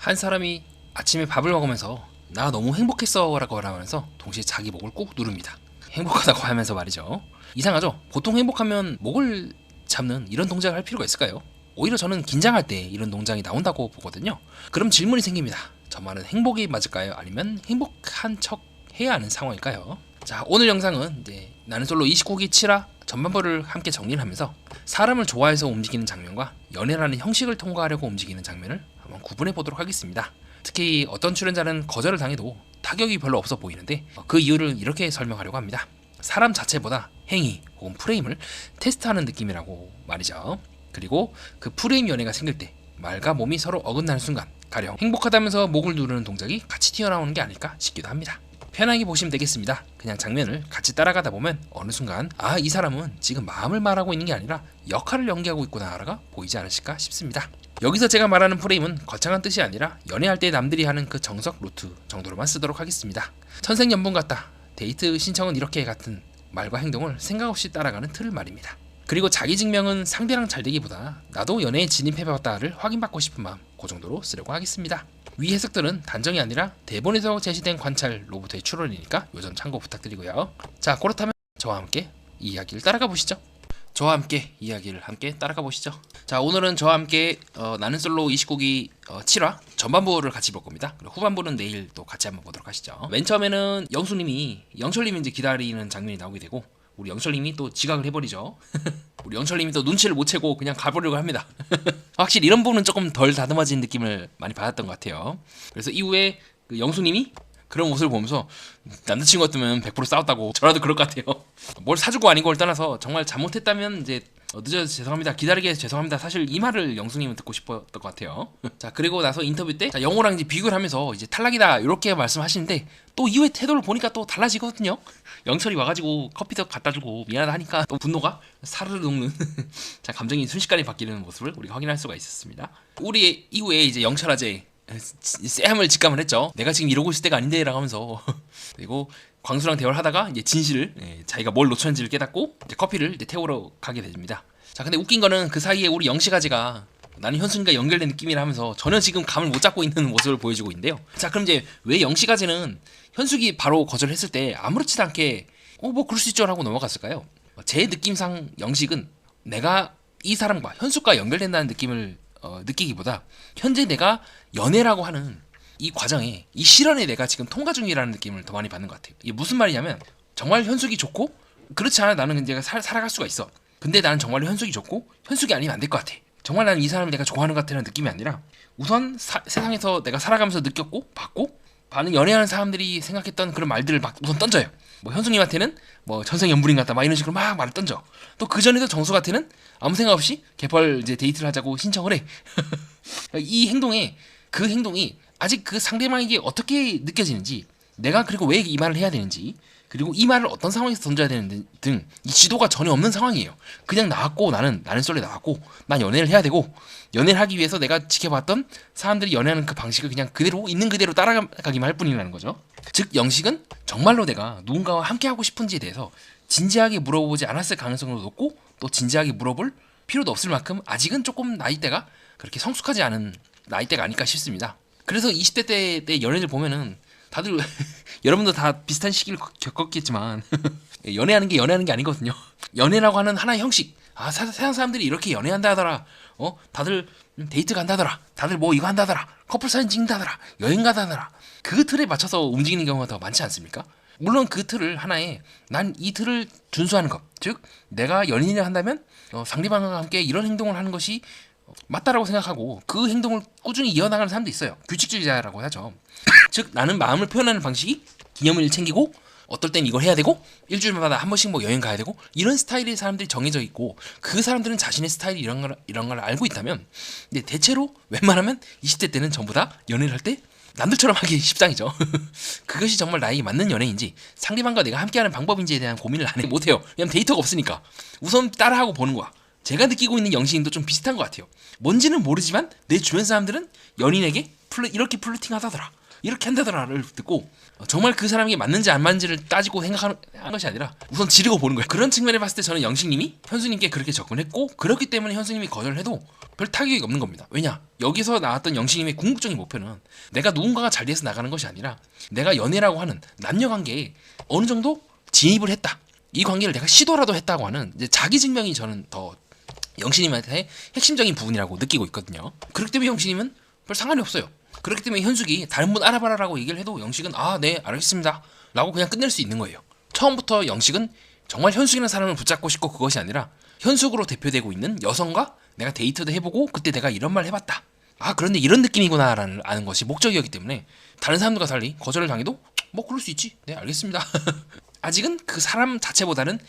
한 사람이 아침에 밥을 먹으면서 나 너무 행복했어 라고 말하면서 동시에 자기 목을 꾹 누릅니다. 행복하다고 하면서 말이죠. 이상하죠? 보통 행복하면 목을 잡는 이런 동작을 할 필요가 있을까요? 오히려 저는 긴장할 때 이런 동작이 나온다고 보거든요. 그럼 질문이 생깁니다. 저 말은 행복이 맞을까요? 아니면 행복한 척 해야 하는 상황일까요? 자, 오늘 영상은 이제 나는 솔로 29기 7화 전반부를 함께 정리를 하면서 사람을 좋아해서 움직이는 장면과 연애라는 형식을 통과하려고 움직이는 장면을 한번 구분해 보도록 하겠습니다. 특히 어떤 출연자는 거절을 당해도 타격이 별로 없어 보이는데 그 이유를 이렇게 설명하려고 합니다. 사람 자체보다 행위 혹은 프레임을 테스트하는 느낌이라고 말이죠. 그리고 그 프레임 연애가 생길 때 말과 몸이 서로 어긋나는 순간 가령 행복하다면서 목을 누르는 동작이 같이 튀어나오는 게 아닐까 싶기도 합니다. 편하게 보시면 되겠습니다. 그냥 장면을 같이 따라가다 보면 어느 순간 아, 이 사람은 지금 마음을 말하고 있는 게 아니라 역할을 연기하고 있구나가 보이지 않으실까 싶습니다. 여기서 제가 말하는 프레임은 거창한 뜻이 아니라 연애할 때 남들이 하는 그 정석 루트 정도로만 쓰도록 하겠습니다. 천생연분 같다, 데이트 신청은 이렇게 같은 말과 행동을 생각 없이 따라가는 틀을 말입니다. 그리고 자기 증명은 상대랑 잘 되기보다 나도 연애에 진입해봤다를 확인받고 싶은 마음, 그 정도로 쓰려고 하겠습니다. 위 해석들은 단정이 아니라 대본에서 제시된 관찰로부터의 추론이니까 요점 참고 부탁드리고요. 자, 그렇다면 저와 함께 이 이야기를 따라가 보시죠. 저와 함께 이야기를 함께 따라가 보시죠. 자, 오늘은 저와 함께 나는 솔로 29기 7화 전반부를 같이 볼 겁니다. 그리고 후반부는 내일 또 같이 한번 보도록 하시죠. 맨 처음에는 영수님이 영철님이 이제 기다리는 장면이 나오게 되고 우리 영철님이 또 지각을 해버리죠. 우리 영철님이 또 눈치를 못 채고 그냥 가버리려고 합니다. 확실히 이런 부분은 조금 덜 다듬어진 느낌을 많이 받았던 것 같아요. 그래서 이후에 그 영수님이 그런 모습을 보면서 남자친구 같으면 100% 싸웠다고 저라도 그럴 것 같아요. 뭘 사주고 아닌 걸 떠나서 정말 잘못했다면 이제 늦어서 죄송합니다, 기다리게 해서 죄송합니다, 사실 이 말을 영수님은 듣고 싶었던 것 같아요. 자, 그리고 나서 인터뷰 때 영호랑 이제 비교를 하면서 이제 탈락이다 이렇게 말씀하시는데 또 이후에 태도를 보니까 또 달라지거든요. 영철이 와가지고 커피도 갖다주고 미안하다 하니까 또 분노가 사르르 녹는 자, 감정이 순식간에 바뀌는 모습을 우리가 확인할 수가 있었습니다. 우리 이후에 이제 영철아재 쌤을 직감을 했죠. 내가 지금 이러고 있을 때가 아닌데 라고 하면서 그리고 광수랑 대화를 하다가 이제 진실을 자기가 뭘 놓쳤는지를 깨닫고 이제 커피를 이제 태우러 가게 됩니다. 자, 근데 웃긴 거는 그 사이에 우리 영식아재가 나는 현순이가 연결된 느낌이라 하면서 전혀 지금 감을 못 잡고 있는 모습을 보여주고 있는데요. 자, 그럼 이제 왜 영식아재는 현숙이 바로 거절했을 때 아무렇지도 않게 뭐 그럴 수 있죠 라고 넘어갔을까요? 제 느낌상 영식은 내가 이 사람과 현숙과 연결된다는 느낌을 느끼기보다 현재 내가 연애라고 하는 이 과정에 이 실현에 내가 지금 통과 중이라는 느낌을 더 많이 받는 것 같아요. 이게 무슨 말이냐면 정말 현숙이 좋고 그렇지 않아 나는 내가 살아갈 수가 있어. 근데 나는 정말로 현숙이 좋고 현숙이 아니면 안 될 것 같아. 정말 나는 이 사람을 내가 좋아하는 것 같다는 느낌이 아니라 우선 세상에서 내가 살아가면서 느꼈고 받고 많은 연애하는 사람들이 생각했던 그런 말들을 막 우선 던져요. 뭐 현숙님한테는 뭐 전생연분인 것 같다 막 이런 식으로 막 말을 던져. 또 그 전에도 정수한테는 아무 생각 없이 개펄 이제 데이트를 하자고 신청을 해. 이 행동에 그 행동이 아직 그 상대방에게 어떻게 느껴지는지, 내가 그리고 왜 이 말을 해야 되는지, 그리고 이 말을 어떤 상황에서 던져야 되는지 등 이 지도가 전혀 없는 상황이에요. 그냥 나왔고 나는 솔로에 나왔고 난 연애를 해야 되고 연애를 하기 위해서 내가 지켜봤던 사람들이 연애하는 그 방식을 그냥 그대로 있는 그대로 따라가기만 할 뿐이라는 거죠. 즉 영식은 정말로 내가 누군가와 함께 하고 싶은지에 대해서 진지하게 물어보지 않았을 가능성도 높고 또 진지하게 물어볼 필요도 없을 만큼 아직은 조금 나이대가 그렇게 성숙하지 않은 나이대가 아닐까 싶습니다. 그래서 20대 때 연애를 보면은 다들 여러분도 다 비슷한 시기를 겪었겠지만 연애하는 게 아니거든요. 연애라고 하는 하나의 형식. 아, 세상 사람들이 이렇게 연애한다 하더라. 다들 데이트 간다더라. 다들 뭐 이거 한다더라. 커플 사진 찍는다더라. 여행 가다더라. 그 틀에 맞춰서 움직이는 경우가 더 많지 않습니까? 물론 그 틀을 하나에 난 이 틀을 준수하는 것. 즉 내가 연인을 한다면 상대방과 함께 이런 행동을 하는 것이 맞다라고 생각하고 그 행동을 꾸준히 이어나가는 사람도 있어요. 규칙주의자라고 하죠. 즉 나는 마음을 표현하는 방식이 기념일 챙기고 어떨 땐 이걸 해야 되고 일주일마다 한 번씩 뭐 여행 가야 되고 이런 스타일의 사람들이 정해져 있고 그 사람들은 자신의 스타일이 이런 걸 알고 있다면 근데 대체로 웬만하면 20대 때는 전부 다 연애를 할 때 남들처럼 하기 십상이죠. 그것이 정말 나에게 맞는 연애인지 상대방과 내가 함께하는 방법인지에 대한 고민을 안 해 못해요. 왜냐면 데이터가 없으니까 우선 따라하고 보는 거야. 제가 느끼고 있는 영식님도 좀 비슷한 것 같아요. 뭔지는 모르지만 내 주변 사람들은 연인에게 이렇게 플러팅 하다더라, 이렇게 한다더라를 듣고 정말 그 사람에게 맞는지 안 맞는지를 따지고 생각하는 것이 아니라 우선 지르고 보는 거예요. 그런 측면에 봤을 때 저는 영식님이 현수님께 그렇게 접근했고, 그렇기 때문에 현수님이 거절을 해도 별 타격이 없는 겁니다. 왜냐? 여기서 나왔던 영식님의 궁극적인 목표는 내가 누군가가 잘 돼서 나가는 것이 아니라 내가 연애라고 하는 남녀관계에 어느 정도 진입을 했다, 이 관계를 내가 시도라도 했다고 하는 이제 자기 증명이 저는 더 영식님한테 핵심적인 부분이라고 느끼고 있거든요. 그렇기 때문에 영식님은 별 상관이 없어요. 그렇기 때문에 현숙이 다른 분 알아봐라라고 얘기를 해도 영식은 아, 네, 알겠습니다 라고 그냥 끝낼 수 있는 거예요. 처음부터 영식은 정말 현숙이라는 사람을 붙잡고 싶고 그것이 아니라 현숙으로 대표되고 있는 여성과 내가 데이트도 해보고 그때 내가 이런 말 해봤다, 아 그런데 이런 느낌이구나 라는 아는 것이 목적이었기 때문에 다른 사람들과 달리 거절을 당해도 뭐 그럴 수 있지, 네 알겠습니다 아직은 그 사람 자체보다는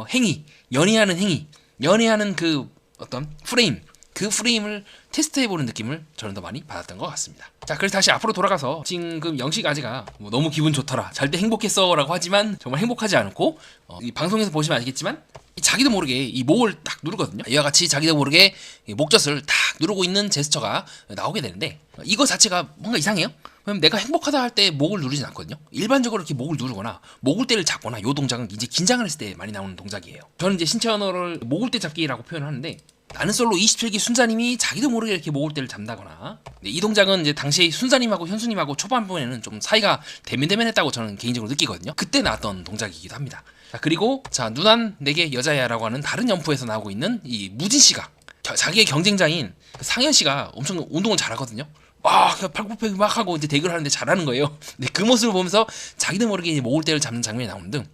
행위, 연애하는 행위, 연애하는 그 어떤 프레임, 그 프레임을 테스트해보는 느낌을 저는 더 많이 받았던 것 같습니다. 자, 그래서 다시 앞으로 돌아가서 지금 영식 아재가 뭐 너무 기분 좋더라, 잘 때 행복했어 라고 하지만 정말 행복하지 않고 이 방송에서 보시면 알겠지만 자기도 모르게 이 목을 딱 누르거든요. 이와 같이 자기도 모르게 목젖을 딱 누르고 있는 제스처가 나오게 되는데 이거 자체가 뭔가 이상해요. 왜냐면 내가 행복하다 할 때 목을 누르진 않거든요. 일반적으로 이렇게 목을 누르거나 목을대를 잡거나 요 동작은 이제 긴장을 했을 때 많이 나오는 동작이에요. 저는 이제 신체 언어를 목을대 잡기라고 표현을 하는데, 나는 솔로 27기 순자님이 자기도 모르게 이렇게 목을대를 잡다거나, 이 동작은 이제 당시 순자님하고 현수님하고 초반부에는 좀 사이가 대면대면했다고 저는 개인적으로 느끼거든요. 그때 나왔던 동작이기도 합니다. 자, 그리고 자, 누난 내게 여자야라고 하는 다른 연프에서 나오고 있는 이 무진 씨가 자기의 경쟁자인 상현 씨가 엄청 운동을 잘하거든요. 그냥 팔굽혀펴기 막 하고 이제 대결을 하는데 잘하는 거예요. 근데 그 모습을 보면서 자기도 모르게 이제 목을대를 잡는 장면이 나오는 등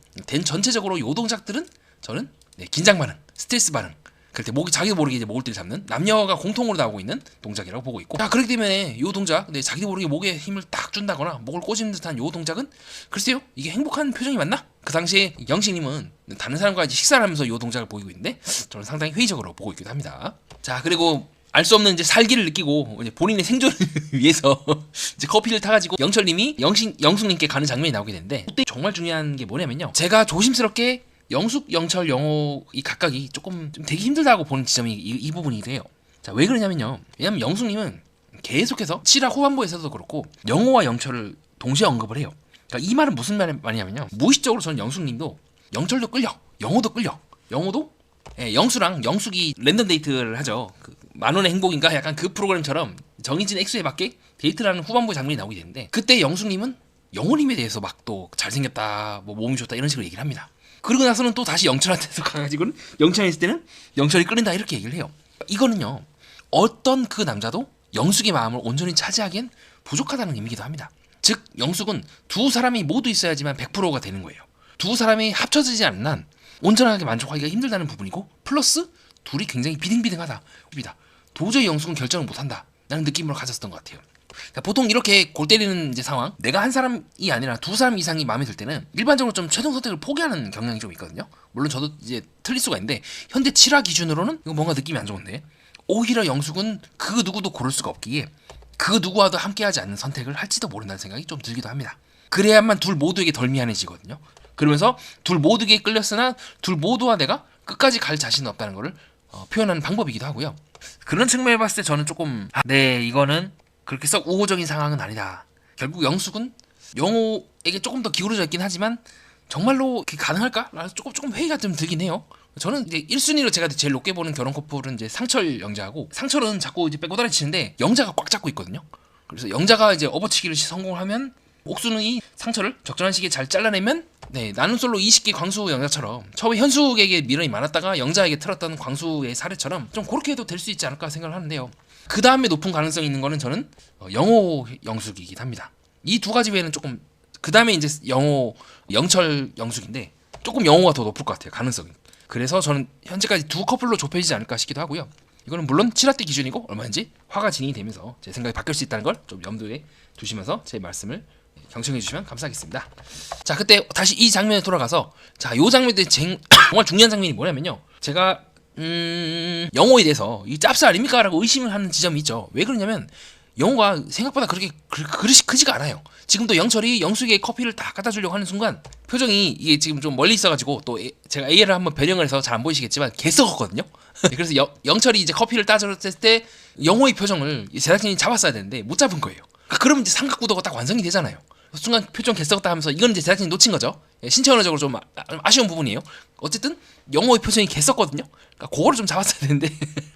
전체적으로 요 동작들은 저는 긴장 반응, 스트레스 반응, 그럴 때 목이 자기도 모르게 이제 목을대를 잡는 남녀가 공통으로 나오고 있는 동작이라고 보고 있고, 자, 그렇기 때문에 요 동작, 자기도 모르게 목에 힘을 딱 준다거나 목을 꼬집는 듯한 요 동작은 글쎄요, 이게 행복한 표정이 맞나? 그 당시에 영식님은 다른 사람과 이제 식사를 하면서 요 동작을 보이고 있는데 저는 상당히 회의적으로 보고 있기도 합니다. 자, 그리고 알 수 없는 이제 살기를 느끼고 이제 본인의 생존을 위해서 이제 커피를 타가지고 영철님이 영숙님께 가는 장면이 나오게 되는데, 그때 정말 중요한 게 뭐냐면요, 제가 조심스럽게 영숙, 영철, 영호 이 각각이 조금 좀 되게 힘들다고 보는 지점이 이 부분이래요. 자, 왜 그러냐면요, 왜냐면 영숙님은 계속해서 7화 후반부에서도 그렇고 영호와 영철을 동시에 언급을 해요. 그러니까 이 말은 무슨 말이냐면요, 무의식적으로 저는 영숙님도 영철도 끌려, 영호도 끌려, 영호도 영수랑 영숙이 랜덤 데이트를 하죠. 그 만원의 행복인가 약간 그 프로그램처럼 정해진 액수에 맞게 데이트를 하는 후반부 장면이 나오게 되는데, 그때 영숙님은 영호님에 대해서 막 또 잘생겼다, 뭐 몸이 좋다 이런 식으로 얘기를 합니다. 그러고 나서는 또 다시 영철한테서 가가지고는 영철이 있을 때는 영철이 끌린다 이렇게 얘기를 해요. 이거는요, 어떤 그 남자도 영숙의 마음을 온전히 차지하기엔 부족하다는 의미기도 합니다. 즉 영숙은 두 사람이 모두 있어야지만 100%가 되는 거예요. 두 사람이 합쳐지지 않는 한 온전하게 만족하기가 힘들다는 부분이고, 플러스 둘이 굉장히 비등비등하다, 도저히 영숙은 결정을 못한다 라는 느낌으로 가졌었던 것 같아요. 그러니까 보통 이렇게 골 때리는 이제 상황, 내가 한 사람이 아니라 두 사람 이상이 마음에 들 때는 일반적으로 좀 최종 선택을 포기하는 경향이 좀 있거든요. 물론 저도 이제 틀릴 수가 있는데 현대 7화 기준으로는 이거 뭔가 느낌이 안 좋은데, 오히려 영숙은 그 누구도 고를 수가 없기에 그 누구와도 함께하지 않는 선택을 할지도 모른다는 생각이 좀 들기도 합니다. 그래야만 둘 모두에게 덜 미안해지거든요. 그러면서 둘 모두에게 끌렸으나 둘 모두와 내가 끝까지 갈 자신은 없다는 것을 표현하는 방법이기도 하고요. 그런 측면에 봤을 때 저는 조금 이거는 그렇게 썩 우호적인 상황은 아니다. 결국 영숙은 영호에게 조금 더 기울어져 있긴 하지만 정말로 그게 가능할까? 라서 조금 회의가 좀 들긴 해요. 저는 이제 1순위로 제가 제일 높게 보는 결혼 커플은 이제 상철 영자하고, 상철은 자꾸 이제 빼고다리 치는데 영자가 꽉 잡고 있거든요. 그래서 영자가 이제 업어치기를 성공을 하면 옥순이 상철을 적절한 시기에 잘 잘라내면 나는 솔로 20기 광수 영자처럼 처음에 현숙에게 미련이 많았다가 영자에게 틀었던 광수의 사례처럼 좀 그렇게 해도 될 수 있지 않을까 생각을 하는데요. 그 다음에 높은 가능성이 있는 거는 저는 영호 영숙이긴 합니다. 이 두 가지 외에는 조금, 그 다음에 이제 영호 영철 영숙인데 조금 영호가 더 높을 것 같아요, 가능성이. 그래서 저는 현재까지 두 커플로 좁혀지지 않을까 싶기도 하고요. 이거는 물론 7화 때 기준이고 얼마인지 화가 진행이 되면서 제 생각이 바뀔 수 있다는 걸 좀 염두에 두시면서 제 말씀을 경청해 주시면 감사하겠습니다. 자, 그때 다시 이 장면에 돌아가서, 자, 요 장면에 정말 중요한 장면이 뭐냐면요, 제가 영호에 대해서 이 짭스 아닙니까? 라고 의심을 하는 지점이 있죠. 왜 그러냐면 영호가 생각보다 그렇게 그릇이 크지가 않아요. 지금도 영철이 영숙에게 커피를 딱 갖다 주려고 하는 순간 표정이 이게 지금 좀 멀리 있어가지고 또 제가 AI를 한번 변형을 해서 잘 안 보이시겠지만 개 썩었거든요. 그래서 영철이 이제 커피를 따졌을 때 영호의 표정을 제작진이 잡았어야 되는데 못 잡은 거예요. 그러면 이제 삼각구도가 딱 완성이 되잖아요. 순간 표정 개썩었다 하면서 이건 이제 제작진이 놓친 거죠. 신체언어적으로 좀 아쉬운 부분이에요. 어쨌든 영호의 표정이 개썩거든요. 그러니까 그거를 좀 잡았어야 되는데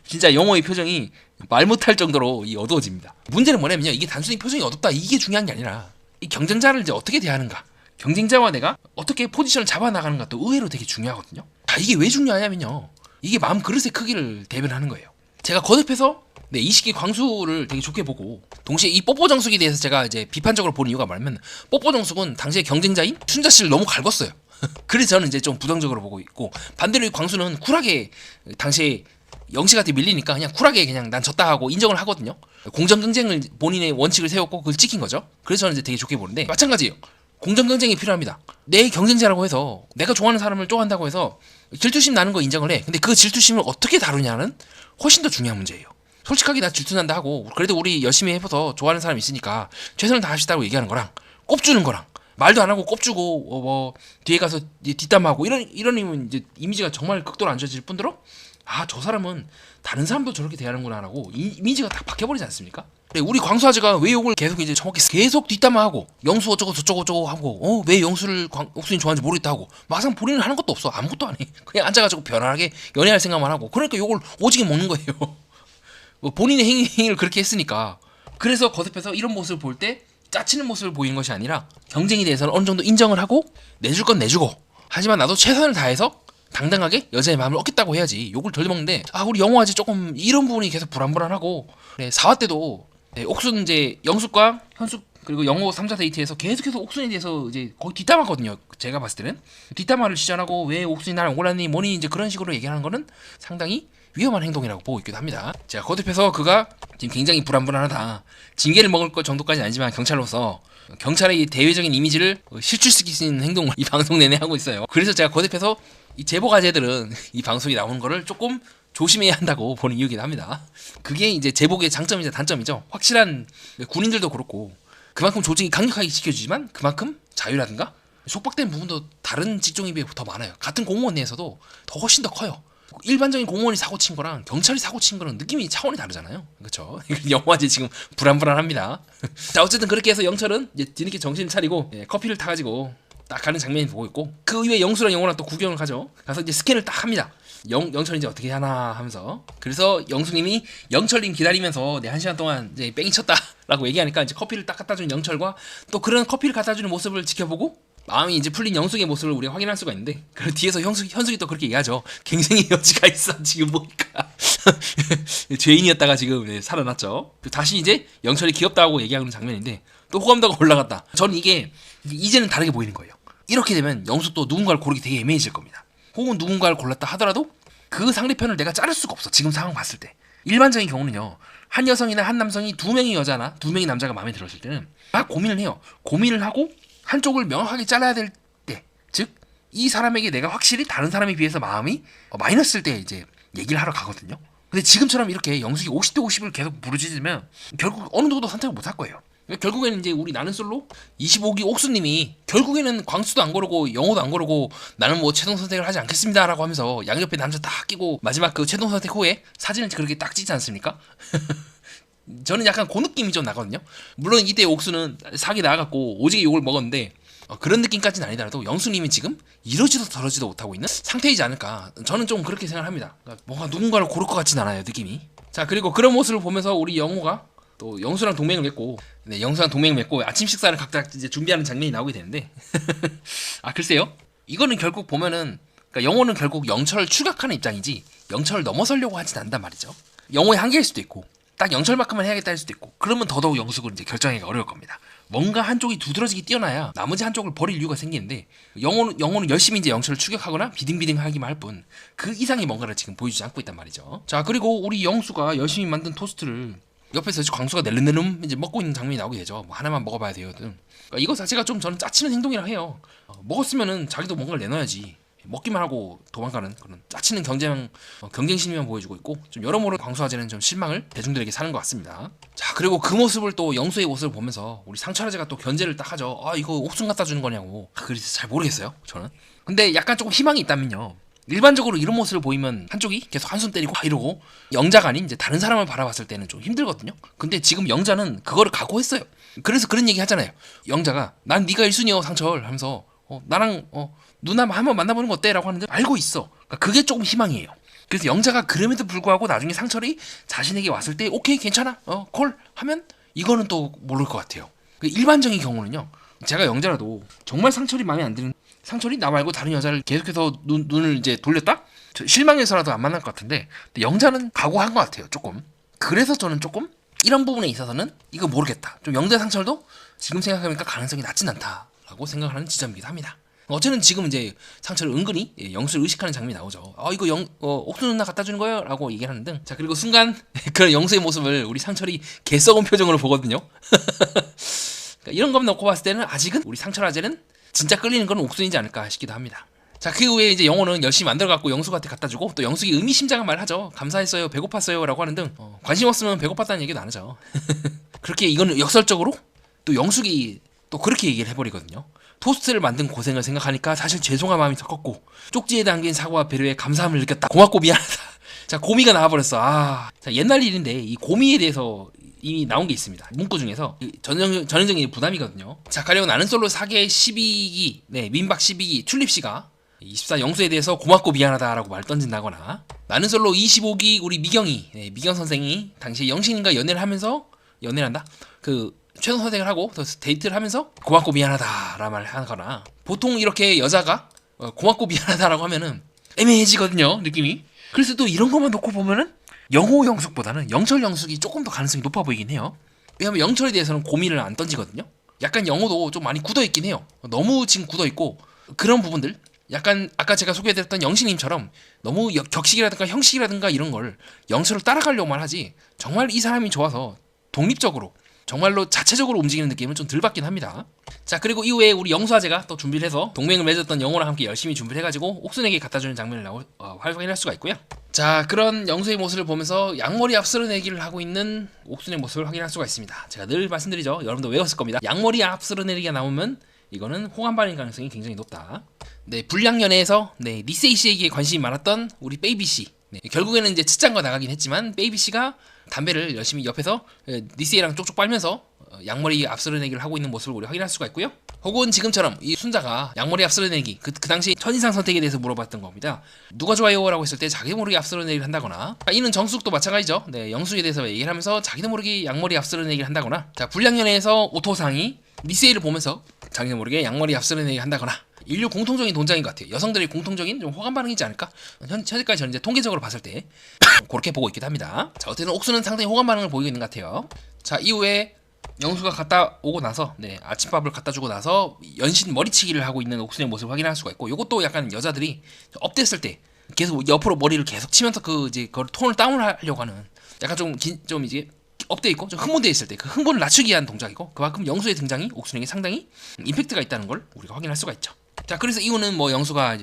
진짜 영호의 표정이 말 못할 정도로 어두워집니다. 문제는 뭐냐면요, 이게 단순히 표정이 어둡다 이게 중요한 게 아니라 이 경쟁자를 이제 어떻게 대하는가, 경쟁자와 내가 어떻게 포지션을 잡아 나가는가 또 의외로 되게 중요하거든요. 이게 왜 중요하냐면요, 이게 마음 그릇의 크기를 대변하는 거예요. 제가 거듭해서 이 시기 광수를 되게 좋게 보고 동시에 이 뽀뽀 정숙에 대해서 제가 이제 비판적으로 보는 이유가 뭐냐면, 뽀뽀 정숙은 당시의 경쟁자인 춘자 씨를 너무 갈궜어요. 그래서 저는 이제 좀 부정적으로 보고 있고, 반대로 이 광수는 쿨하게 당시에 영식한테 밀리니까 그냥 쿨하게 그냥 난 졌다 하고 인정을 하거든요. 공정 경쟁을 본인의 원칙을 세웠고 그걸 지킨 거죠. 그래서 저는 이제 되게 좋게 보는데, 마찬가지예요. 공정 경쟁이 필요합니다. 내 경쟁자라고 해서 내가 좋아하는 사람을 좋아한다고 해서 질투심 나는 거 인정을 해. 근데 그 질투심을 어떻게 다루냐는 훨씬 더 중요한 문제예요. 솔직하게 나 질투난다 하고 그래도 우리 열심히 해봐서 좋아하는 사람이 있으니까 최선을 다하시다고 얘기하는 거랑 꼽주는 거랑 말도 안 하고 꼽주고 뭐 뒤에 가서 뒷담하고 이런 이제 이미지가 정말 극도로 안 좋아질 뿐더러, 저 사람은 다른 사람도 저렇게 대하는구나라고 이미지가 딱 바뀌어버리지 않습니까? 우리 광수 아저가 왜 욕을 계속 이제 처먹겠어? 계속 뒷담화하고 영수 어쩌고 저쩌고 저쩌고 하고 왜 영수를 옥순이 좋아하는지 모르겠다 하고 막상 본인은 하는 것도 없어. 아무것도 안 해. 그냥 앉아가지고 편안하게 연애할 생각만 하고, 그러니까 욕을 오지게 먹는 거예요. 본인의 행위를 그렇게 했으니까. 그래서 거듭해서 이런 모습을 볼 때 짜치는 모습을 보이는 것이 아니라 경쟁에 대해서는 어느 정도 인정을 하고 내줄 건 내주고, 하지만 나도 최선을 다해서 당당하게 여자의 마음을 얻겠다고 해야지 욕을 덜 먹는데, 우리 영호 아직 조금 이런 부분이 계속 불안불안하고. 4화 때도 옥순 이제 영숙과 현숙 그리고 영호 3자 데이트에서 계속해서 옥순에 대해서 이제 거의 뒷담화거든요. 제가 봤을 때는 뒷담화를 시전하고 왜 옥순이 나를 옹골랐니 뭐니 이제 그런 식으로 얘기하는 거는 상당히 위험한 행동이라고 보고 있기도 합니다. 제가 거듭해서 그가 지금 굉장히 불안불안하다, 징계를 먹을 것 정도까지는 아니지만 경찰로서 경찰의 대외적인 이미지를 실추시킬 수 있는 행동을 이 방송 내내 하고 있어요. 그래서 제가 거듭해서 이 제보 가제들은 이 방송이 나오는 거를 조금 조심해야 한다고 보는 이유이기도 합니다. 그게 이제 제복의 장점이자 단점이죠. 확실한 군인들도 그렇고 그만큼 조직이 강력하게 지켜주지만 그만큼 자유라든가 속박된 부분도 다른 직종에 비해 더 많아요. 같은 공무원 내에서도 더 훨씬 더 커요. 일반적인 공무원이 사고 친 거랑 경찰이 사고 친 거랑 느낌이 차원이 다르잖아요. 그렇죠? 영화제 지금 불안불안합니다. 자, 어쨌든 그렇게 해서 영철은 이제 뒤늦게 정신을 차리고 커피를 타가지고 딱 가는 장면이 보고 있고, 그 이후에 영수랑 영호랑 또 구경을 가죠. 가서 이제 스캔을 딱 합니다. 영철이 이제 어떻게 하나 하면서. 그래서 영수님이 영철님 기다리면서 내 1시간 동안 이제 뺑이 쳤다라고 얘기하니까 이제 커피를 딱 갖다 주는 영철과 또 그런 커피를 갖다 주는 모습을 지켜보고 마음이 이제 풀린 영숙의 모습을 우리가 확인할 수가 있는데, 그 뒤에서 현숙이 또 그렇게 얘기하죠. 굉장히 여지가 있어 지금 보니까. 죄인이었다가 지금 살아났죠. 다시 이제 영철이 귀엽다고 얘기하는 장면인데 또 호감도가 올라갔다. 저는 이게 이제는 다르게 보이는 거예요. 이렇게 되면 영숙도 누군가를 고르기 되게 애매해질 겁니다. 혹은 누군가를 골랐다 하더라도 그 상대편을 내가 자를 수가 없어. 지금 상황 봤을 때 일반적인 경우는요, 한 여성이나 한 남성이 2명의 여자나 2명의 남자가 마음에 들었을 때는 막 고민을 해요. 고민을 하고 한쪽을 명확하게 잘라야 될 때, 즉 이 사람에게 내가 확실히 다른 사람에 비해서 마음이 마이너스일 때 이제 얘기를 하러 가거든요. 근데 지금처럼 이렇게 영숙이 50대 50을 계속 부르짖으면 결국 어느 누구도 선택을 못 할 거예요. 결국에는 이제 우리 나는 솔로 25기 옥수님이 결국에는 광수도 안 고르고 영호도 안 고르고 나는 뭐 최종 선택을 하지 않겠습니다라고 하면서 양옆에 남자 딱 끼고 마지막 그 최종 선택 후에 사진을 그렇게 딱 찍지 않습니까? 저는 약간 그 느낌이 좀 나거든요. 물론 이때 옥수는 사기 나가갖고 오지게 욕을 먹었는데 그런 느낌까지는 아니더라도 영수님이 지금 이러지도 저러지도 못하고 있는 상태이지 않을까. 저는 좀 그렇게 생각합니다. 그러니까 뭔가 누군가를 고를 것 같진 않아요, 느낌이. 자, 그리고 그런 모습을 보면서 우리 영호가 또 영수랑 동맹을 맺고, 영수랑 동맹을 맺고 아침 식사를 각자 이제 준비하는 장면이 나오게 되는데 글쎄요, 이거는 결국 보면은 그러니까 영호는 결국 영철을 추격하는 입장이지 영철을 넘어서려고 하진 않단 말이죠. 영호의 한계일 수도 있고 딱 영철만큼만 해야겠다 할 수도 있고, 그러면 더더욱 영숙을 이제 결정하기가 어려울 겁니다. 뭔가 한쪽이 두드러지게 뛰어나야 나머지 한쪽을 버릴 이유가 생기는데, 영호는 열심히 이제 영철을 추격하거나 비등비등하기만 할 뿐 그 이상의 뭔가를 지금 보여주지 않고 있단 말이죠. 자, 그리고 우리 영수가 열심히 만든 토스트를 옆에서 광수가 낼름낼름 이제 먹고 있는 장면이 나오게 되죠. 뭐 하나만 먹어봐야 돼요 등. 그러니까 이거 자체가 좀 저는 짜치는 행동이라 해요. 먹었으면은 자기도 뭔가를 내놔야지. 먹기만 하고 도망가는 그런 짜치는 경쟁심만 보여주고 있고 좀 여러모로 광수아재는 좀 실망을 대중들에게 사는 것 같습니다. 자, 그리고 그 모습을 또 영수의 모습을 보면서 우리 상철아재가 또 견제를 딱 하죠. 아, 이거 옥순 갖다 주는 거냐고. 그래서 잘 모르겠어요, 저는. 근데 약간 조금 희망이 있다면요, 일반적으로 이런 모습을 보이면 한쪽이 계속 한숨 때리고 이러고 영자가 아닌 이제 다른 사람을 바라봤을 때는 좀 힘들거든요. 근데 지금 영자는 그거를 각오했어요. 그래서 그런 얘기 하잖아요. 영자가 난 네가 1순위여 상철 하면서 나랑 누나 한번 만나보는 거 어때? 라고 하는데 알고 있어. 그러니까 그게 조금 희망이에요. 그래서 영자가 그럼에도 불구하고 나중에 상철이 자신에게 왔을 때 오케이 괜찮아 콜 하면 이거는 또 모를 것 같아요. 일반적인 경우는요, 제가 영자라도 정말 상철이 마음에 안 드는, 상철이 나 말고 다른 여자를 계속해서 눈을 이제 돌렸다? 실망해서라도 안 만날 것 같은데, 근데 영자는 각오한 것 같아요, 조금. 그래서 저는 조금 이런 부분에 있어서는 이거 모르겠다. 좀 영자 상철도 지금 생각해보니까 가능성이 낮진 않다라고 생각하는 지점이기도 합니다. 어쨌든 지금 이제 상철을 은근히 영수를 의식하는 장면이 나오죠. 이거 옥수 누나 갖다 주는 거예요? 라고 얘기를 하는데, 자, 그리고 순간 그런 영수의 모습을 우리 상철이 개썩은 표정으로 보거든요. 그러니까 이런 것 놓고 봤을 때는 아직은 우리 상철 아재는 진짜 끌리는 건 옥순이지 않을까 싶기도 합니다. 자, 그 후에 이제 영호는 열심히 만들어갖고 영숙한테 갖다 주고, 또 영숙이 의미심장한 말 하죠. 감사했어요, 배고팠어요 라고 하는 등 관심 없으면 배고팠다는 얘기도 안 하죠. 그렇게 이거는 역설적으로 또 영숙이 또 그렇게 얘기를 해버리거든요. 토스트를 만든 고생을 생각하니까 사실 죄송한 마음이 더 컸고 쪽지에 담긴 사과와 배려에 감사함을 느꼈다. 고맙고 미안하다. 자, 고미가 나와버렸어. 자, 옛날 일인데 이 고미에 대해서 이미 나온 게 있습니다. 문구 중에서 전형적인 부담이거든요. 자, 가령 나는 솔로 4개 12기 민박 12기 튤립씨가 24 영수에 대해서 고맙고 미안하다라고 말 던진다거나, 나는 솔로 25기 우리 미경이 미경 선생이 당시에 영신인가 연애를 한다? 그 최종 선택을 하고 데이트를 하면서 고맙고 미안하다라는 말을 하거나, 보통 이렇게 여자가 고맙고 미안하다라고 하면은 애매해지거든요, 느낌이. 그래서 또 이런 것만 놓고 보면은 영호 영숙보다는 영철 영숙이 조금 더 가능성이 높아 보이긴 해요. 왜냐면 영철에 대해서는 고민을 안 던지거든요. 약간 영호도 좀 많이 굳어있긴 해요. 너무 지금 굳어있고, 그런 부분들 약간 아까 제가 소개해드렸던 영신님처럼 너무 격식이라든가 형식이라든가 이런 걸 영철을 따라가려고만 하지, 정말 이 사람이 좋아서 독립적으로 정말로 자체적으로 움직이는 느낌은 좀 덜 받긴 합니다. 자, 그리고 이후에 우리 영수아재가 또 준비를 해서 동맹을 맺었던 영호랑 함께 열심히 준비를 해가지고 옥순에게 갖다주는 장면을 확인할 수가 있고요. 자, 그런 영수의 모습을 보면서 양머리 앞스러내기를 하고 있는 옥순의 모습을 확인할 수가 있습니다. 제가 늘 말씀드리죠, 여러분도 외웠을 겁니다. 양머리 앞스러내기가 나오면 이거는 호감반일 가능성이 굉장히 높다. 네, 불량연애에서 니세이 씨에게 관심이 많았던 우리 베이비 씨, 결국에는 이제 측장과 나가긴 했지만 베이비 씨가 담배를 열심히 옆에서 니세이랑 쪽쪽 빨면서 양머리 앞스러내기를 하고 있는 모습을 우리 확인할 수가 있고요. 혹은 지금처럼 이 순자가 양머리 앞스러내기, 그 당시 첫인상 선택에 대해서 물어봤던 겁니다. 누가 좋아요? 라고 했을 때 자기도 모르게 앞스러내기를 한다거나, 이는 정숙도 마찬가지죠. 영숙에 대해서 얘기를 하면서 자기도 모르게 양머리 앞스러내기를 한다거나, 자, 불량연애에서 오토상이 니세이를 보면서 자기도 모르게 양머리 앞스러내기 한다거나, 인류 공통적인 동작인 것 같아요. 여성들의 공통적인 좀 호감 반응이지 않을까? 현재까지 저는 이제 통계적으로 봤을 때 그렇게 보고 있기도 합니다. 자, 어쨌든 옥수는 상당히 호감 반응을 보이고 있는 것 같아요. 자, 이후에 영수가 갔다 오고 나서 아침밥을 갖다 주고 나서 연신 머리치기를 하고 있는 옥순의 모습을 확인할 수가 있고, 이것도 약간 여자들이 업됐을 때 계속 옆으로 머리를 계속 치면서 그걸 톤을 다운하려고 하는, 약간 좀 이제 업돼 있고 좀 흥분돼 있을 때 그 흥분을 낮추기 위한 동작이고, 그만큼 영수의 등장이 옥순에게 상당히 임팩트가 있다는 걸 우리가 확인할 수가 있죠. 자, 그래서 이후는 영수가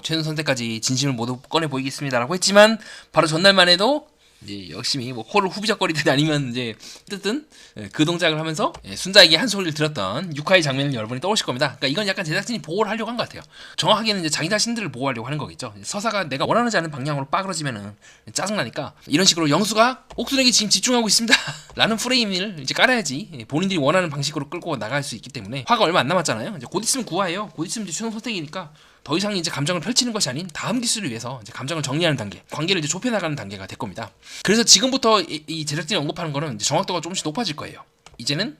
최종 선택까지 진심을 모두 꺼내 보이겠습니다라고 했지만, 바로 전날만 해도 이제 열심히 코를 후비적거리든 아니면 이제 뜯든 그 동작을 하면서 순자에게 한 소리를 들었던 육화의 장면을 여러분이 떠오실 겁니다. 그러니까 이건 약간 제작진이 보호를 하려고 한 것 같아요. 정확하게는 이제 자기 자신들을 보호하려고 하는 거겠죠. 서사가 내가 원하지 않은 방향으로 빠그러지면은 짜증나니까 이런 식으로 영수가 옥순에게 지금 집중하고 있습니다 라는 프레임을 이제 깔아야지 본인들이 원하는 방식으로 끌고 나갈 수 있기 때문에, 화가 얼마 안 남았잖아요. 이제 곧 있으면 구화예요. 곧 있으면 이제 최종 선택이니까 더 이상 이제 감정을 펼치는 것이 아닌 다음 기술을 위해서 이제 감정을 정리하는 단계, 관계를 이제 좁혀나가는 단계가 될 겁니다. 그래서 지금부터 이 제작진이 언급하는 거는 이제 정확도가 조금씩 높아질 거예요. 이제는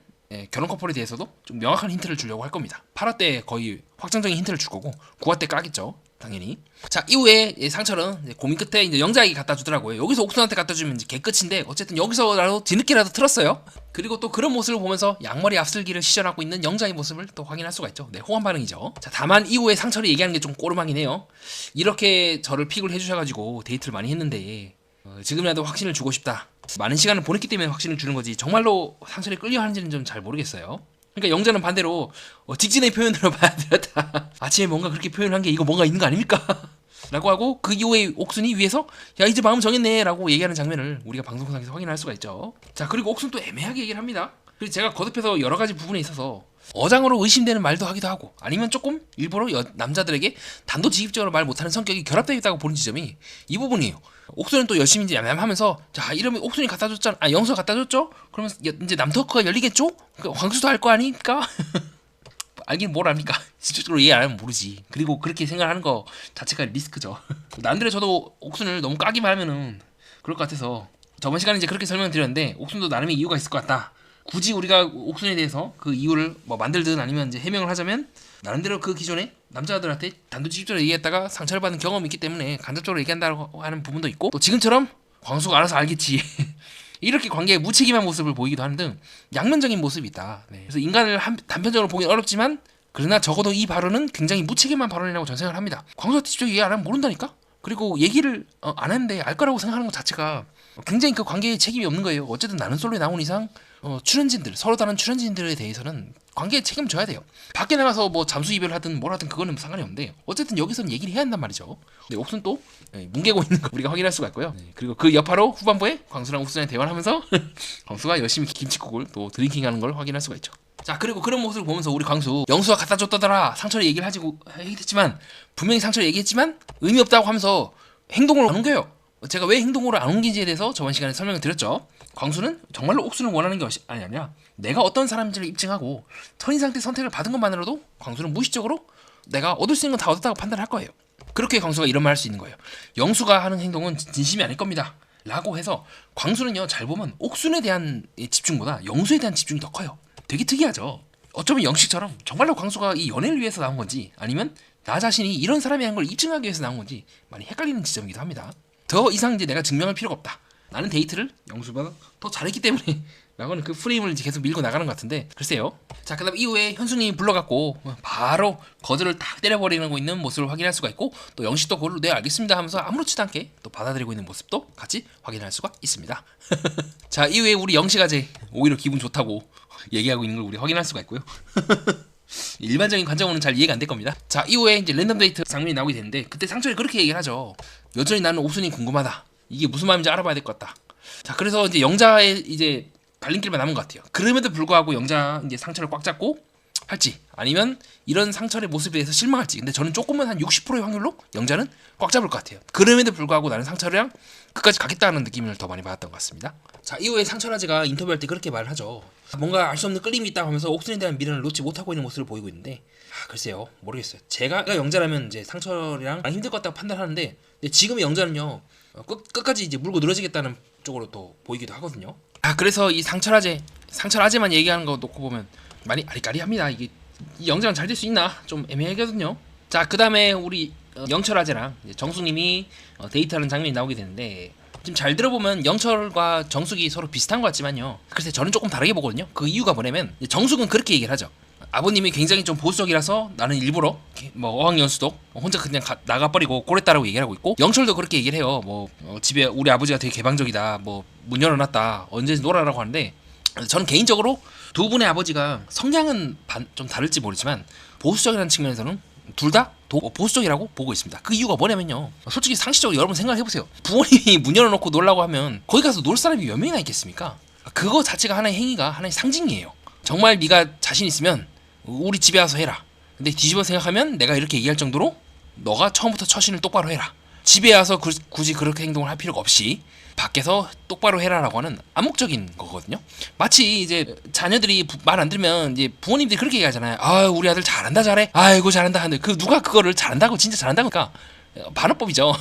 결혼 커플에 대해서도 좀 명확한 힌트를 주려고 할 겁니다. 8화 때 거의 확정적인 힌트를 줄 거고 9화 때 까겠죠, 당연히. 자, 이후에 상철은 고민 끝에 이제 영자에게 갖다 주더라고요. 여기서 옥순한테 갖다 주면 이제 개끝인데, 어쨌든 여기서라도 뒤늦게라도 틀었어요. 그리고 또 그런 모습을 보면서 양머리 앞슬기를 시전하고 있는 영자의 모습을 또 확인할 수가 있죠. 호감 반응이죠. 자, 다만 이후에 상철이 얘기하는 게 좀 꼬름하긴 해요. 이렇게 저를 픽을 해주셔가지고 데이트를 많이 했는데 지금이라도 확신을 주고 싶다. 많은 시간을 보냈기 때문에 확신을 주는 거지 정말로 상철이 끌려하는지는 좀 잘 모르겠어요. 그러니까 영자는 반대로 직진의 표현으로 봐야 되었다. 아침에 뭔가 그렇게 표현한 게 이거 뭔가 있는 거 아닙니까? 라고 하고 그 이후에 옥순이 위에서 야 이제 마음 정했네 라고 얘기하는 장면을 우리가 방송상에서 확인할 수가 있죠. 자, 그리고 옥순 또 애매하게 얘기를 합니다. 그리고 제가 거듭해서 여러 가지 부분에 있어서 어장으로 의심되는 말도 하기도 하고 아니면 조금 일부러 남자들에게 단도직입적으로 말 못하는 성격이 결합되어 있다고 보는 지점이 이 부분이에요. 옥순은 또 열심히 이제 얌얌하면서 자 이러면 옥순이 갖다 줬잖아. 아 영수가 갖다 줬죠? 그러면 이제 남터크가 열리겠죠? 그러니까 광수도 할 거 아닙니까? 알긴 뭘 압니까? 직접적으로 이해 안 하면 모르지. 그리고 그렇게 생각하는 거 자체가 리스크죠. 남들의 저도 옥순을 너무 까기만 하면은 그럴 것 같아서 저번 시간에 이제 그렇게 설명드렸는데 옥순도 나름의 이유가 있을 것 같다. 굳이 우리가 옥순에 대해서 그 이유를 뭐 만들든 아니면 이제 해명을 하자면 나름대로 그 기존에 남자들한테 단도직입적으로 얘기했다가 상처를 받은 경험이 있기 때문에 간접적으로 얘기한다고 하는 부분도 있고 또 지금처럼 광수가 알아서 알겠지. 이렇게 관계의 무책임한 모습을 보이기도 하는 등 양면적인 모습이 있다. 네. 그래서 인간을 단편적으로 보기는 어렵지만 그러나 적어도 이 발언은 굉장히 무책임한 발언이라고 저는 생각을 합니다. 광수가 직접 얘기 안 하면 모른다니까? 그리고 얘기를 안 했는데 알 거라고 생각하는 것 자체가 굉장히 그 관계에 책임이 없는 거예요. 어쨌든 나는 솔로에 나온 이상 출연진들, 서로 다른 출연진들에 대해서는 관계에 책임져야 돼요. 밖에 나가서 뭐 잠수 이별을 하든 뭘 하든 그거는 상관이 없는데 어쨌든 여기서는 얘기를 해야 한단 말이죠. 근데 옥순 또 뭉개고 있는 거 우리가 확인할 수가 있고요. 그리고 그 여파로 후반부에 광수랑 옥순이 대화를 하면서 광수가 열심히 김치국을 또 드링킹하는 걸 확인할 수가 있죠. 자, 그리고 그런 모습을 보면서 우리 광수 영수가 갖다 줬다더라 상처를 얘기를 했지만 분명히 상처를 얘기했지만 의미 없다고 하면서 행동을 안 옮겨요. 제가 왜 행동으로 안 옮긴지에 대해서 저번 시간에 설명을 드렸죠. 광수는 정말로 옥순을 원하는 게 아니라 내가 어떤 사람인지를 입증하고 선인상 때 선택을 받은 것만으로도 광수는 무의식적으로 내가 얻을 수 있는 건 다 얻었다고 판단할 거예요. 그렇게 광수가 이런 말 할 수 있는 거예요. 영수가 하는 행동은 진심이 아닐 겁니다 라고 해서 광수는요 잘 보면 옥순에 대한 집중보다 영수에 대한 집중이 더 커요. 되게 특이하죠. 어쩌면 영식처럼 정말로 광수가 이 연애를 위해서 나온 건지 아니면 나 자신이 이런 사람이라는 걸 입증하기 위해서 나온 건지 많이 헷갈리는 지점이기도 합니다. 더 이상 이제 내가 증명할 필요가 없다. 나는 데이트를 영수보다 더 잘했기 때문에 라고는 그 프레임을 이제 계속 밀고 나가는 것 같은데 글쎄요. 자, 그 다음 이후에 현숙님이 불러갖고 바로 거절을 딱 때려버리는 거 있는 모습을 확인할 수가 있고 또 영식도 그걸로 네 알겠습니다 하면서 아무렇지도 않게 또 받아들이고 있는 모습도 같이 확인할 수가 있습니다. 자, 이후에 우리 영식아재 오히려 기분 좋다고 얘기하고 있는 걸 우리 확인할 수가 있고요. 일반적인 관점으로는 잘 이해가 안 될 겁니다. 자, 이후에 이제 랜덤 데이트 장면이 나오게 되는데 그때 상철이 그렇게 얘기를 하죠. 여전히 나는 옥순이 궁금하다. 이게 무슨 마음인지 알아봐야 될 것 같다. 자, 그래서 이제 영자의 이제 갈림길만 남은 것 같아요. 그럼에도 불구하고 영자 이제 상처를 꽉 잡고 할지 아니면 이런 상철의 모습에 대해서 실망할지. 근데 저는 조금은 한 60%의 확률로 영자는 꽉 잡을 것 같아요. 그럼에도 불구하고 나는 상철이랑 끝까지 가겠다는 느낌을 더 많이 받았던 것 같습니다. 자, 이후에 상철아재가 인터뷰할 때 그렇게 말을 하죠. 뭔가 알 수 없는 끌림이 있다 하면서 옥순에 대한 미련을 놓지 못하고 있는 모습을 보이고 있는데 글쎄요 모르겠어요. 제가 영자라면 이제 상철이랑 힘들 것 같다고 판단하는데 근데 지금의 영자는요 끝까지 이제 물고 늘어지겠다는 쪽으로 또 보이기도 하거든요. 그래서 이 상철아재만 얘기하는 거 놓고 보면 많이 아리까리합니다. 이게 이 영자는 잘 될 수 있나 좀 애매하거든요. 자, 그 다음에 우리 영철아재랑 정숙님이 데이트하는 장면이 나오게 되는데 지금 잘 들어보면 영철과 정숙이 서로 비슷한 것 같지만요. 글쎄 저는 조금 다르게 보거든요. 그 이유가 뭐냐면 정숙은 그렇게 얘기를 하죠. 아버님이 굉장히 좀 보수적이라서 나는 일부러 뭐 어학연수도 혼자 그냥 나가버리고 그랬다라고 얘기를 하고 있고 영철도 그렇게 얘기를 해요. 뭐 집에 우리 아버지가 되게 개방적이다. 뭐 문 열어놨다. 언제든지 놀아라고 하는데 저는 개인적으로 두 분의 아버지가 성향은 좀 다를지 모르지만 보수적이라는 측면에서는 둘 다 보수적이라고 보고 있습니다. 그 이유가 뭐냐면요. 솔직히 상식적으로 여러분 생각해보세요. 부모님이 문 열어놓고 놀라고 하면 거기 가서 놀 사람이 몇 명이나 있겠습니까? 그거 자체가 하나의 행위가 하나의 상징이에요. 정말 네가 자신 있으면 우리 집에 와서 해라. 근데 뒤집어 생각하면 내가 이렇게 얘기할 정도로 너가 처음부터 처신을 똑바로 해라. 집에 와서 굳이 그렇게 행동을 할 필요가 없이 밖에서 똑바로 해라라고 하는 암묵적인 거거든요. 마치 이제 자녀들이 말 안 들으면 이제 부모님들이 그렇게 얘기하잖아요. 아, 우리 아들 잘한다 잘해. 아이고 잘한다 하는데 그 누가 그거를 잘한다고 진짜 잘한다고 그러니까 반어법이죠.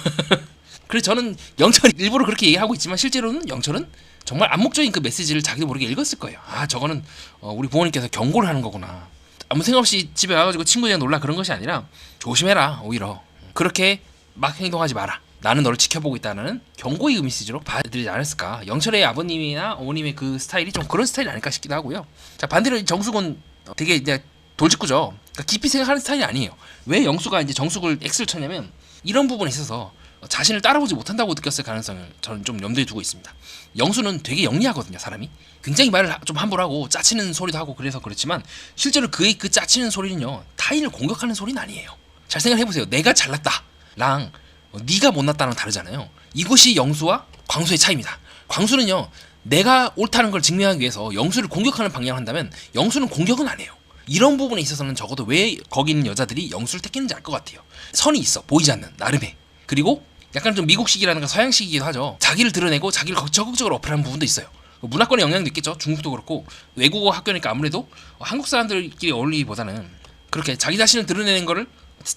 그래서 저는 영철이 일부러 그렇게 얘기하고 있지만 실제로는 영철은 정말 암묵적인 그 메시지를 자기도 모르게 읽었을 거예요. 아, 저거는 우리 부모님께서 경고를 하는 거구나. 아무 생각 없이 집에 와가지고 친구들이랑 놀라 그런 것이 아니라 조심해라. 오히려 그렇게 막 행동하지 마라. 나는 너를 지켜보고 있다는 경고의 메시지로 받아들이지 않았을까. 영철의 아버님이나 어머님의 그 스타일이 좀 그런 스타일이 아닐까 싶기도 하고요. 자, 반대로 정숙은 되게 이제 돌직구죠. 그러니까 깊이 생각하는 스타일이 아니에요. 왜 영수가 이제 정숙을 X를 쳤냐면 이런 부분에 있어서 자신을 따라오지 못한다고 느꼈을 가능성을 저는 좀 염두에 두고 있습니다. 영수는 되게 영리하거든요. 사람이 굉장히 말을 좀 함부로 하고 짜치는 소리도 하고 그래서 그렇지만 실제로 그의 그 짜치는 소리는요 타인을 공격하는 소리는 아니에요. 잘 생각해보세요. 내가 잘났다랑 네가 못났다랑 다르잖아요. 이것이 영수와 광수의 차이입니다. 광수는요 내가 옳다는 걸 증명하기 위해서 영수를 공격하는 방향을 한다면 영수는 공격은 안 해요. 이런 부분에 있어서는 적어도 왜 거기 있는 여자들이 영수를 택했는지 알 것 같아요. 선이 있어. 보이지 않는 나름의. 그리고 약간 좀 미국식이라는 건 서양식이기도 하죠. 자기를 드러내고 자기를 적극적으로 어필하는 부분도 있어요. 문화권의 영향도 있겠죠. 중국도 그렇고 외국어 학교니까 아무래도 한국 사람들끼리 어울리기보다는 그렇게 자기 자신을 드러내는 거를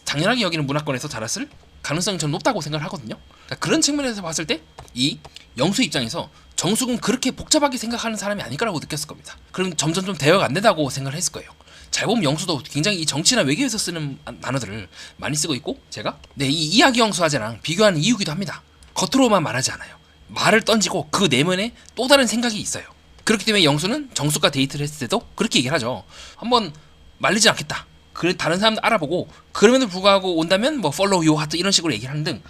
당연하게 여기는 문화권에서 자랐을 가능성이 좀 높다고 생각을 하거든요. 그러니까 그런 측면에서 봤을 때 이 영수 입장에서 정숙은 그렇게 복잡하게 생각하는 사람이 아닐 거라고 느꼈을 겁니다. 그럼 점점 좀 대화가 안 된다고 생각을 했을 거예요. 잘 보면 영수도 굉장히 이 정치나 외교에서 쓰는 단어들을 많이 쓰고 있고 제가 이 이야기 영수화제랑 비교하는 이유기도 합니다. 겉으로만 말하지 않아요. 말을 던지고 그 내면에 또 다른 생각이 있어요. 그렇기 때문에 영수는 정숙과 데이트를 했을 때도 그렇게 얘기를 하죠. 한번 말리지 않겠다. 그래 다른 사람들 알아보고 그럼에도 불구하고 온다면 뭐 follow your heart 이런 식으로 얘기를 하는 등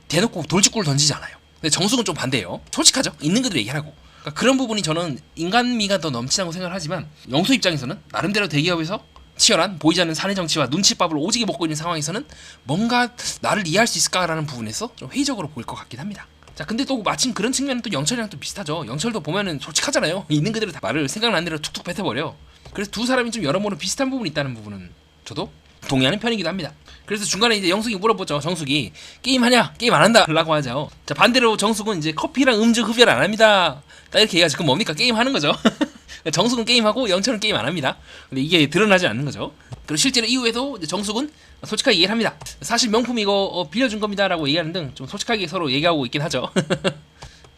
대놓고 돌직구를 던지지 않아요. 근데 정숙은 좀 반대예요. 솔직하죠. 있는 그대로 얘기를 하고. 그러니까 그런 부분이 저는 인간미가 더 넘치다고 생각을 하지만 영수 입장에서는 나름대로 대기업에서 치열한 보이지 않는 사내 정치와 눈칫밥을 오지게 먹고 있는 상황에서는 뭔가 나를 이해할 수 있을까라는 부분에서 좀 회의적으로 보일 것 같긴 합니다. 자 근데 또 마침 그런 측면은 또 영철이랑 또 비슷하죠. 영철도 보면은 솔직하잖아요. 있는 그대로 다 말을 생각나는 대로 툭툭 뱉어버려. 그래서 두 사람이 좀 여러모로 비슷한 부분이 있다는 부분은 저도 동의하는 편이기도 합니다. 그래서 중간에 이제 영숙이 물어보죠. 정숙이 게임하냐? 게임 안 한다 라고 하죠. 자 반대로 정숙은 이제 커피랑 음주 흡연 안 합니다 딱 이렇게 얘기하죠. 그럼 뭡니까? 게임하는 거죠. 정숙은 게임하고 영철은 게임 안 합니다. 근데 이게 드러나지 않는 거죠. 그리고 실제로 이후에도 정숙은 솔직하게 얘기를 합니다. 사실 명품 이거 빌려준 겁니다 라고 얘기하는 등 좀 솔직하게 서로 얘기하고 있긴 하죠.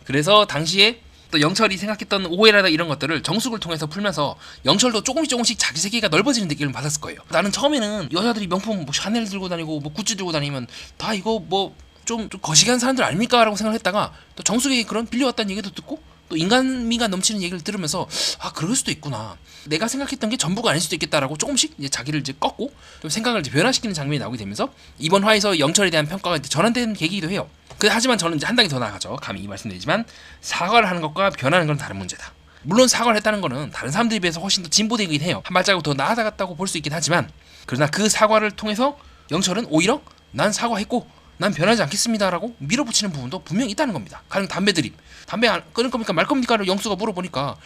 그래서 당시에 또 영철이 생각했던 오해라다 이런 것들을 정숙을 통해서 풀면서 영철도 조금씩 자기 세계가 넓어지는 느낌을 받았을 거예요. 나는 처음에는 여자들이 명품 뭐 샤넬 들고 다니고 뭐 구찌 들고 다니면 다 이거 뭐 좀 거시기한 사람들 아닙니까? 라고 생각을 했다가 또 정숙이 그런 빌려왔다는 얘기도 듣고 또 인간미가 넘치는 얘기를 들으면서 아 그럴 수도 있구나. 내가 생각했던 게 전부가 아닐 수도 있겠다라고 조금씩 이제 자기를 이제 꺾고 좀 생각을 이제 변화시키는 장면이 나오게 되면서 이번 화에서 영철에 대한 평가가 이제 전환되는 계기이기도 해요. 하지만 저는 이제 한 단계 더 나아가죠. 감히 말씀드리지만 사과를 하는 것과 변하는 건 다른 문제다. 물론 사과를 했다는 거는 다른 사람들에 비해서 훨씬 더 진보되긴 해요. 한 발자국 더 나아갔다고 볼 수 있긴 하지만 그러나 그 사과를 통해서 영철은 오히려 난 사과했고 난 변하지 않겠습니다라고 밀어붙이는 부분도 분명히 있다는 겁니다. 가령 담배 드립. 담배 끊을 겁니까 말 겁니까를 영수가 물어보니까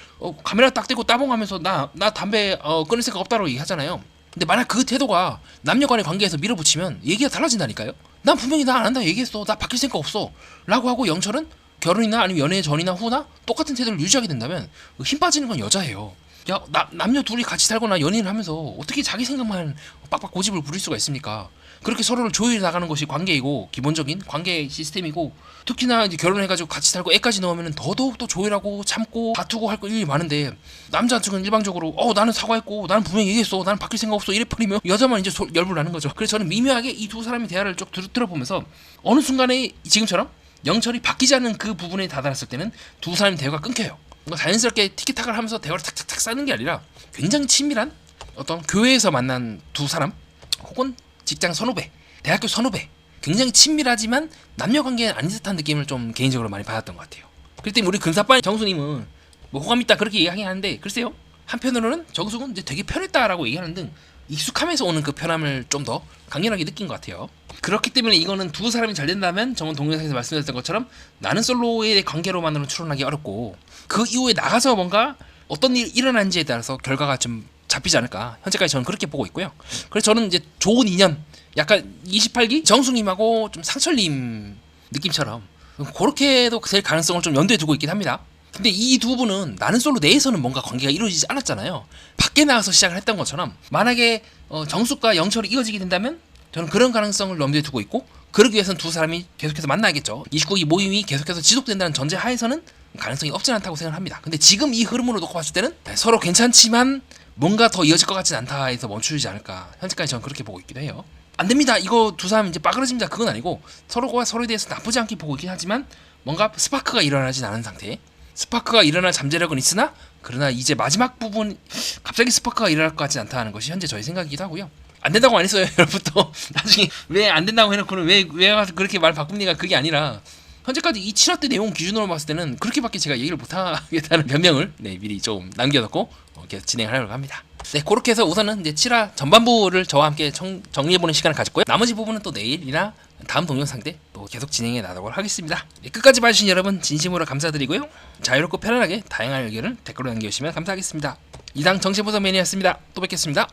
카메라 딱 대고 따봉하면서 나 담배 끊을 생각 없다고 얘기하잖아요. 근데 만약 그 태도가 남녀간의 관계에서 밀어붙이면 얘기가 달라진다니까요. 난 분명히 나 안 한다 얘기했어. 나 바뀔 생각 없어 라고 하고 영철은 결혼이나 아니면 연애 전이나 후나 똑같은 태도를 유지하게 된다면 힘 빠지는 건 여자예요. 야 남녀 둘이 같이 살거나 연인을 하면서 어떻게 자기 생각만 빡빡 고집을 부릴 수가 있습니까? 그렇게 서로를 조율해 나가는 것이 관계이고 기본적인 관계 시스템이고 특히나 이제 결혼해가지고 같이 살고 애까지 넣으면 더더욱 또 조율하고 참고 다투고 할 거 일이 많은데 남자 측은 일방적으로 나는 사과했고 나는 분명히 얘기했어 나는 바뀔 생각 없어 이래 버리면 여자만 이제 열불 나는 거죠. 그래서 저는 미묘하게 이 두 사람의 대화를 쭉 들어보면서 어느 순간에 지금처럼 영철이 바뀌지 않는 그 부분에 다다랐을 때는 두 사람의 대화가 끊겨요. 뭔가 자연스럽게 티키타카를 하면서 대화를 탁탁탁 쌓는 게 아니라 굉장히 친밀한 어떤 교회에서 만난 두 사람 혹은 직장 선후배, 대학교 선후배 굉장히 친밀하지만 남녀관계는 아닌 듯한 느낌을 좀 개인적으로 많이 받았던 것 같아요. 그렇기 때문에 우리 금사빠 정수님은 뭐 호감 있다 그렇게 얘기하긴 하는데 글쎄요 한편으로는 정숙은 이제 되게 편했다라고 얘기하는 등 익숙함에서 오는 그 편함을 좀 더 강렬하게 느낀 것 같아요. 그렇기 때문에 이거는 두 사람이 잘 된다면 정원 동영상에서 말씀드렸던 것처럼 나는 솔로의 관계로만으로는 추론하기 어렵고 그 이후에 나가서 뭔가 어떤 일이 일어난지에 따라서 결과가 좀 잡히지 않을까 현재까지 저는 그렇게 보고 있고요. 그래서 저는 이제 좋은 인연 약간 28기 정숙님하고 좀 상철님 느낌처럼 그렇게도 될 가능성을 좀 염두에 두고 있긴 합니다. 근데 이 두 분은 나는 솔로 내에서는 뭔가 관계가 이루어지지 않았잖아요. 밖에 나가서 시작을 했던 것처럼 만약에 정숙과 영철이 이어지게 된다면 저는 그런 가능성을 염두에 두고 있고 그러기 위해서는 두 사람이 계속해서 만나야겠죠. 29기 모임이 계속해서 지속된다는 전제 하에서는 가능성이 없진 않다고 생각합니다. 근데 지금 이 흐름으로 놓고 봤을 때는 서로 괜찮지만 뭔가 더 이어질 것 같진 않다 해서 멈추지 않을까 현재까지 저는 그렇게 보고 있기도 해요. 안됩니다 이거 두 사람 이제 빠그러집니다 그건 아니고 서로가 서로에 대해서 나쁘지 않게 보고 있긴 하지만 뭔가 스파크가 일어나진 않은 상태. 스파크가 일어날 잠재력은 있으나 그러나 이제 마지막 부분 갑자기 스파크가 일어날 것 같지 않다는 것이 현재 저의 생각이기도 하고요. 안 된다고 안 했어요. 여러분 또 나중에 왜 안 된다고 해놓고는 왜 와서 그렇게 말 바꿉니까? 그게 아니라 현재까지 이 7화 때 내용 기준으로 봤을 때는 그렇게밖에 제가 얘기를 못하겠다는 변명을 미리 좀 남겨놓고 계속 진행을 하려고 합니다. 네, 그렇게 해서 우선은 이제 7화 전반부를 저와 함께 정리해보는 시간을 가졌고요. 나머지 부분은 또 내일이나 다음 동영상 때 또 계속 진행해 나가도록 하겠습니다. 네, 끝까지 봐주신 여러분 진심으로 감사드리고요. 자유롭고 편안하게 다양한 의견을 댓글로 남겨주시면 감사하겠습니다. 이상 정치보도맨이었습니다. 또 뵙겠습니다.